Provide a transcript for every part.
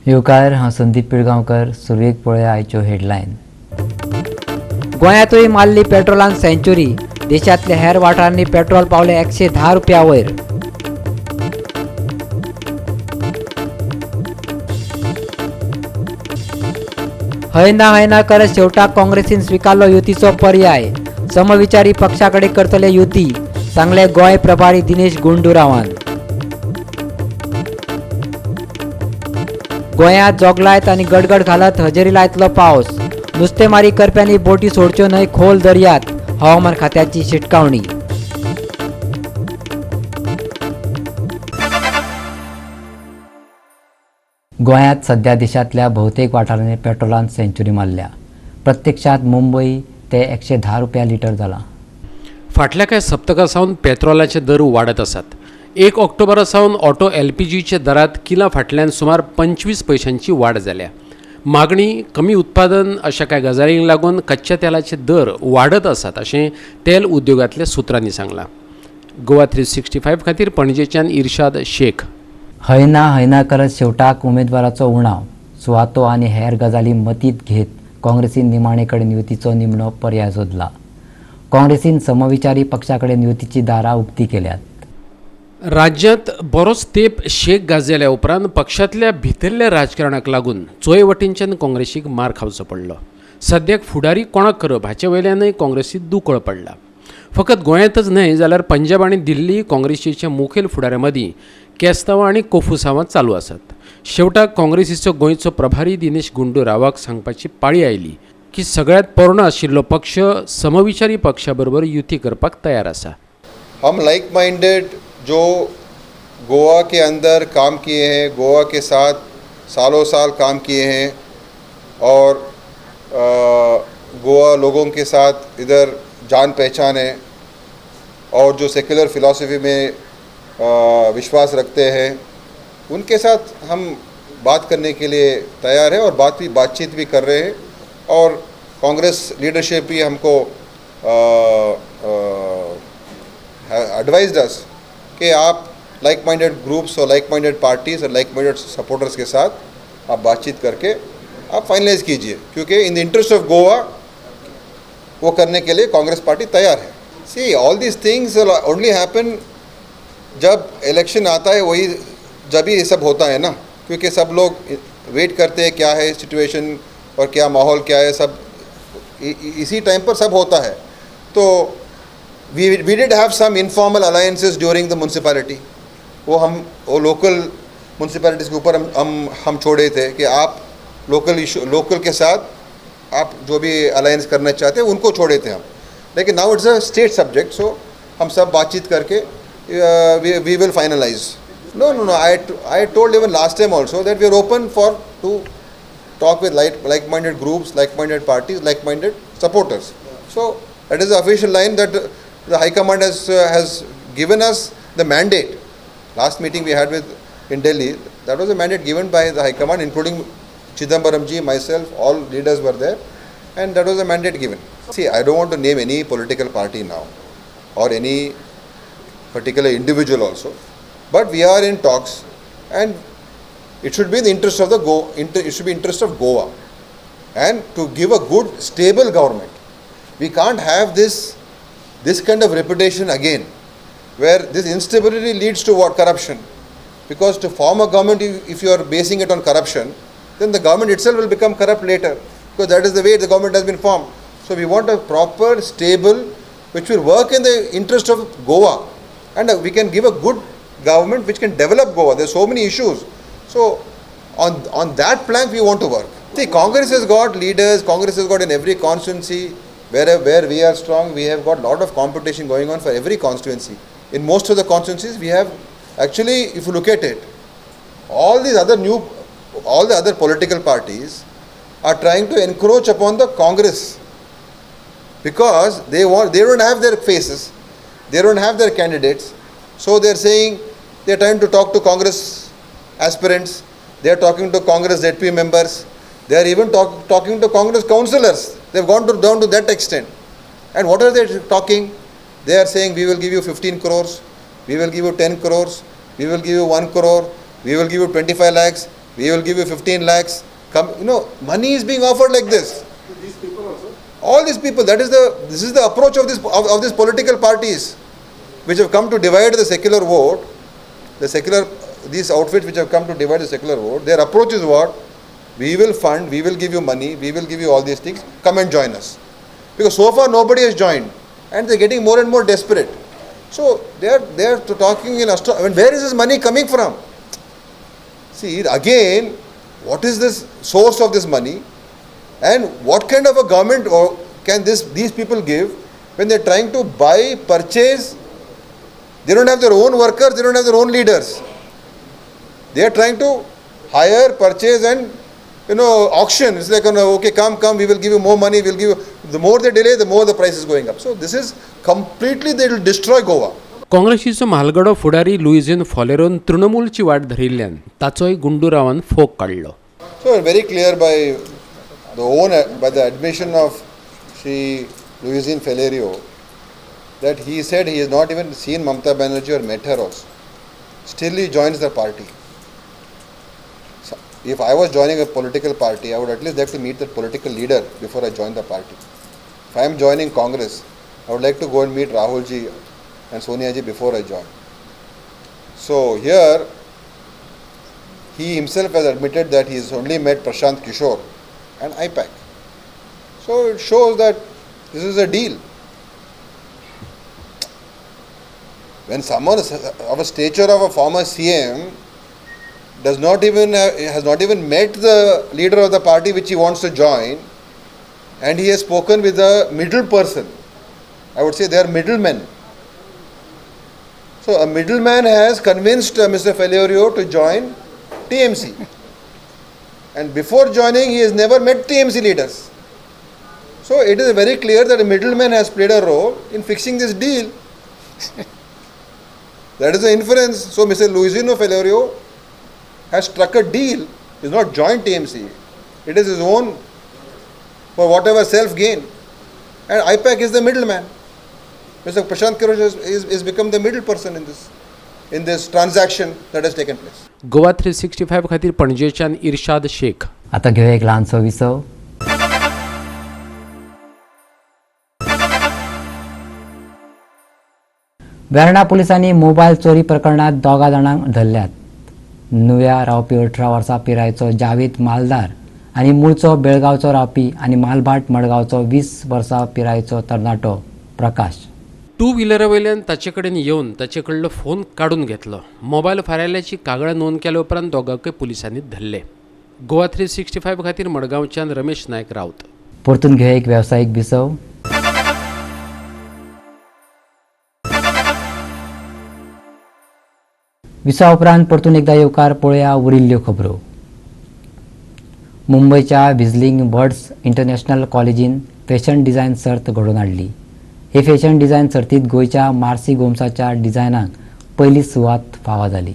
येवकार हांव संदीप पिळगांवकर. सुरवेक पळया आयच्यो हेडलायन. गोंयांतूय मारली पेट्रोलान सेंच्युरी. देशांतल्या हेर वाठारांनी पेट्रोल पावले 110 रुपया वयर. हयना करत शेवटाक काँग्रेसीन स्विकारलो युतीचो पर्याय. समविचारी पक्षाकडे करतले युती, सांगले गोंय प्रभारी दिनेश गुंडूरावान. गोंयांत जोगलायत आनी गडगड घालत हजेरी लायतलो पावस. नुस्तेमारी करप्यांनी बोटी सोडच्यो न्हय खोल दर्यांत, हवामान खात्याची शिटकावणी. गोंयांत सध्या देशांतल्या भोवतेक वाठारांनी पेट्रोलान सेंच्युरी मारल्या. प्रत्यक्षांत मुंबय ते 110 रुपया लिटर जाला. फाटल्या कांय सप्तका सावन पेट्रोलाचे दर वाडत आसात. 1 ऑक्टोबरा सावन ऑटो LPGचे दरांत किला फाटल्यान सुमार 25 पैशांची वाड जाल्या. मागणी, कमी उत्पादन अशा कांय गजालींक लागून कच्च्या तेलाचे दर वाडत आसात अशें तेल उद्योगांतल्या सुत्रांनी सांगलां. गोवा 365 खातीर पणजेच्यान इर्शाद शेख. हयना करत शेवटाक उमेदवाराचो उणाव. सुवातो आनी हेर गजाली मतींत घेत काँग्रेसीन निमाणे कडेन युतीचो निमणो पर्याय सोदला. काँग्रेसीन समविचारी पक्षा कडेन युतीची दारां उक्तीं केल्यात. राज्यांत बरोच तेंप शेक गाजलेल्या उपरांत पक्षांतल्या भितरल्या राजकारणाक लागून चोय वटेनच्यान काँग्रेसीक मार खावचो पडलो. सद्याक फुडारी कोणाक करप हाचे वयल्यानय काँग्रेसीत दुकळ पडला. फकत गोंयांतच न्हय जाल्यार पंजाब आनी दिल्ली काँग्रेसीच्या मुखेल फुडाऱ्यां मदीं केस्तांवां आनी कोफुसांवां चालू आसात. शेवटाक काँग्रेसीचो गोंयचो प्रभारी दिनेश गुंडूरावाक सांगपाची पाळी आयली की सगळ्यांत पोरणो आशिल्लो पक्ष समविचारी पक्षा बरोबर युती करपाक तयार आसा. हम लाइक माइंडेड जो गोवा के अंदर काम किए हैं, गोवा के साथ सालों साल काम किए हैं और गोवा लोगों के साथ इधर जान पहचान है और जो सेक्युलर फिलॉसफी में विश्वास रखते हैं, उनके साथ हम बात करने के लिए तैयार है और बातचीत भी कर रहे हैं. और कांग्रेस लीडरशिप भी हमको एडवाइज्ड अस कि आप लाइक माइंडेड ग्रुप्स और लाइक माइंडेड पार्टीज़ और लाइक माइंडेड सपोर्टर्स के साथ आप बातचीत करके आप फाइनलाइज कीजिए, क्योंकि in the interest of Goa वो करने के लिए कांग्रेस पार्टी तैयार है. See all these things only happen जब इलेक्शन आता है, वही जब ही ये सब होता है ना, क्योंकि सब लोग वेट करते हैं क्या है सिचुएशन और क्या माहौल क्या है, सब इसी टाइम पर सब होता है. तो we did have some informal alliances during the municipality. वो लोकल म्यूनसिपैलिटीज़ के ऊपर हम छोड़े थे कि आप लोकल के साथ आप जो भी अलायंस करना चाहते हैं उनको छोड़े थे हम. लेकिन now it's a state subject, so हम सब बातचीत करके we will finalize. No, I told even last time also that we are open to talk with like-minded groups, like-minded parties, like-minded supporters. So that is the official line that the High Command has given us the mandate. Last meeting we had in Delhi, that was a mandate given by the High Command, including Chidambaram ji, myself, all leaders were there, and that was a mandate given. See, I don't want to name any political party now or any particular individual also, but we are in talks, and it should be in the interest of it should be interest of Goa, and to give a good stable government. We can't have this kind of reputation again, where this instability leads to what? Corruption. Because to form a government, if you are basing it on corruption, then the government itself will become corrupt later, because that is the way the government has been formed. So we want a proper, stable, which will work in the interest of Goa, and we can give a good government which can develop Goa. There are so many issues. So on that plank we want to work. See, Congress has got leaders, Congress has got in every constituency. Where we are strong, we have got a lot of competition going on for every constituency. In most of the constituencies, we have actually, if you look at it, all the other political parties are trying to encroach upon the Congress, because they don't have their faces, they don't have their candidates. So they are saying they are trying to talk to Congress aspirants, they are talking to Congress ZP members, they are even talking to Congress councillors. They have gone down to that extent. And what are they talking? They are saying, we will give you 15 crores, we will give you 10 crores, we will give you 1 crore, we will give you 25 lakhs. we will give you 15 lakhs. Come, money is being offered like this. All these people, this is the approach of these political parties, which have come to divide the secular vote. These outfits which have come to divide the secular vote. Their approach is what? We will fund, we will give you money, we will give you all these things. Come and join us. Because so far nobody has joined, and they're getting more and more desperate. So they are talking in where is this money coming from? See, again, what is this source of this money, and what kind of a government or can these people give when they're trying to buy, purchase? They don't have their own workers, they don't have their own leaders. They are trying to hire, purchase, and auction. It's like, okay, come, we will give you more money, we'll give you. The more they delay, the more the price is going up. So this is completely, they will destroy Goa. काँग्रेसीचो म्हालगडो फुडारी लुईझिन फॉलेरोन तृणमूलची वाट धरिल्ल्यान ताचोय गुंडूरावान fog काडलो. So very clear by the admission of Shri Luizin Falerio that he said he has not even seen Mamata Banerjee or met her also. Still he joins the party. So if I was joining a political party, I would at least like to meet the political leader before I join the party. If I am joining Congress, I would like to go and meet Rahul ji and Sonia ji before I join. So here, he himself has admitted that he has only met Prashant Kishore and IPAC. So it shows that this is a deal. When someone of a stature of a former CM has not even met the leader of the party which he wants to join, and he has spoken with a middle person, I would say they are middlemen. So a middleman has convinced Mr. Falerio to join TMC, and before joining he has never met TMC leaders. So it is very clear that a middleman has played a role in fixing this deal. That is the inference. So Mr. Luizino Falerio has struck a deal. He has not joined TMC. It is his own for whatever self-gain. And IPAC is the middleman. Mr. Prashant Kishore is become the middle person in this transaction that has taken place. Goa 365 खातीर पणजेच्यान इर्शाद शेख. आता घेऊया एक लहानसो विसव. वेर्णा पोलिसांनी mobile चोरी प्रकरणात दोगा जाणांक धरल्यात. नुव्या रावपी 18 वर्सां पिरायेचो जावेद मालदार आनी मूळचो बेळगांवचो रावपी आनी मालभाट मडगांवचो 20 वर्सां पिरायेचो तरणाटो प्रकाश. टू व्हिलरा वयल्यान ताचे कडेन येवन ताचे कडलो फोन काडून घेतलो. मोबायल फारायल्याची कागाळ नोंद केल्या उपरांत दोगांकय पुलिसांनी धरले. गोवा 365 खातीर मडगांवच्यान रमेश नायक रावत. परतून घेऊया एक वेवसायीक विसव. विसा उपरांत परतून एकदा येवकार पळोवया उरिल्ल्यो खबरो. मुंबयच्या व्हिजलिंग बर्ड्स इंटरनॅशनल कॉलेजीन फॅशन डिझायन सर्त घडोवन हाडली. हे फॅशन डिझायन सर्तींत गोंयच्या मार्सी गोम्साच्या डिझायनाक पयली सुवात फावो जाली.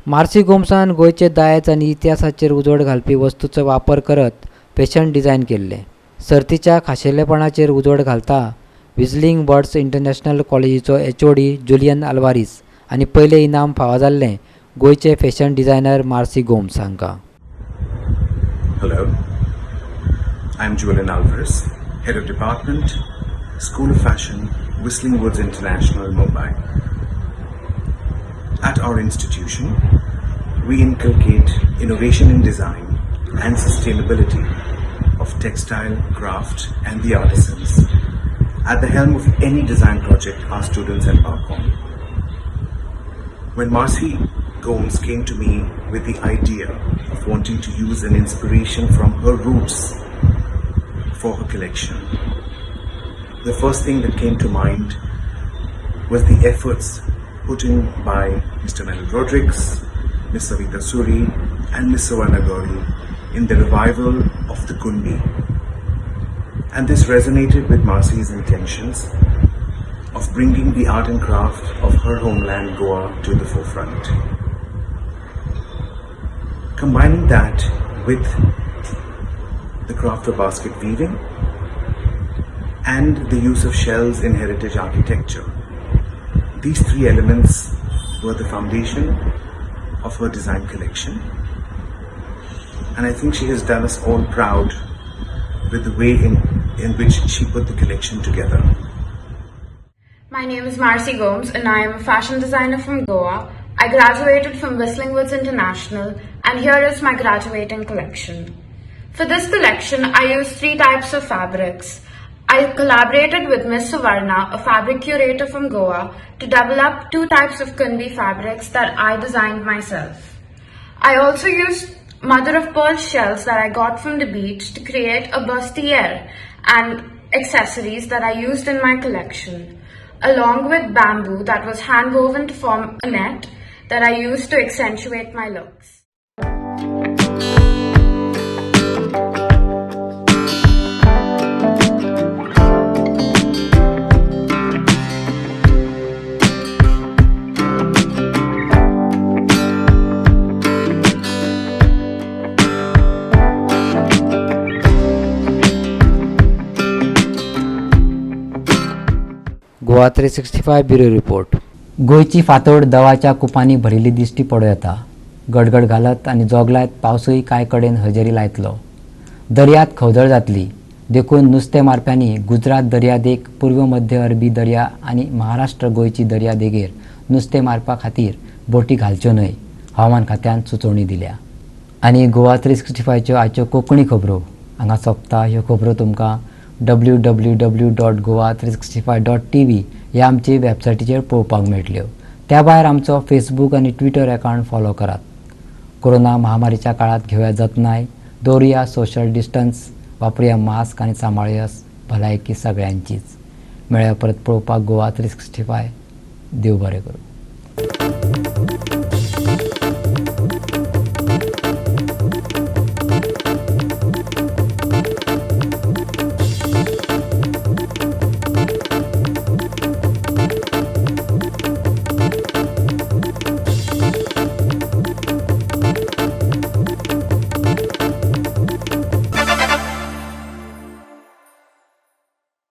मार्सी गोम्सान गोंयचे दायज आनी इतिहासाचेर उजवाड घालपी वस्तूंचो वापर करत फॅशन डिझायन केल्ले. सर्तीच्या खाशेलेपणाचेर उजवाड घालता व्हिजलिंग बर्ड्स इंटरनॅशनल कॉलेजीचो HOD जुलियन आल्वारीस आनी पयलें इनाम फावो जाल्लें गोंयचे फॅशन डिझायनर मार्सी गोम्स हांकां. Hello, I'm Julian Alvarez, Head of Department, School of Fashion, Whistling Woods International, Mumbai. At our institution, we inculcate innovation in design and sustainability of textile, craft and the artisans. At the helm of any design project our students embark on. When Marcy Gomes came to me with the idea of wanting to use an inspiration from her roots for her collection, the first thing that came to mind was the efforts put in by Mr. Melvin Rodrigues, Ms. Savita Suri and Ms. Savarna Gauri in the revival of the Kundi. And this resonated with Marcy's intentions of bringing the art and craft of her homeland Goa to the forefront. Combining that with the craft of basket weaving and the use of shells in heritage architecture, these three elements were the foundation of her design collection. and I think she has done us all proud with the way in which she put the collection together. My name is Marcy Gomes and I am a fashion designer from Goa. I graduated from Whistling Woods International and here is my graduating collection. For this collection, I used 3 types of fabrics. I collaborated with Miss Suvarna, a fabric curator from Goa, to develop 2 types of Kundi fabrics that I designed myself. I also used mother of pearl shells that I got from the beach to create a bustier and accessories that I used in my collection, along with bamboo that was hand woven to form a net that I used to accentuate my looks. Goa 365 bureau report. गोंयची फातोड दवाच्या कुपांनी भरिल्ली दिश्टी पडूं येता. गडगड घालत आनी जोगलायत पावसूय कांय कडेन हजेरी लायतलो. दर्यांत खवदळ जातली. देखून नुस्तें मारप्यांनी गुजरात दर्यादेग, पूर्व मध्य अरबी दर्या आनी महाराष्ट्र गोंयची दर्यादेगेर नुस्तें मारपा खातीर बोटी घालच्यो न्हय, हवामान खात्यान सुचोवणी दिल्या. आनी गोवा 365च्यो आयच्यो कोंकणी खबरो हांगा सोंपता. ह्यो खबरो तुमकां www.goa365.tv ह्या आमचे वेबसायटीचेर पळोवपाक मेळटल्यो. त्या भायर आमचो फेसबूक आनी ट्विटर अकावंट फॉलो करात. कोरोना महामारीच्या काळात घेवया जतनाय, दवरुया सोशल डिस्टन्स, वापरुया मास्क आनी सांबाळुया भलायकी सगळ्यांचीच. मेळ्या परत पळोवपाक गोवा 365. देव बरें करूं.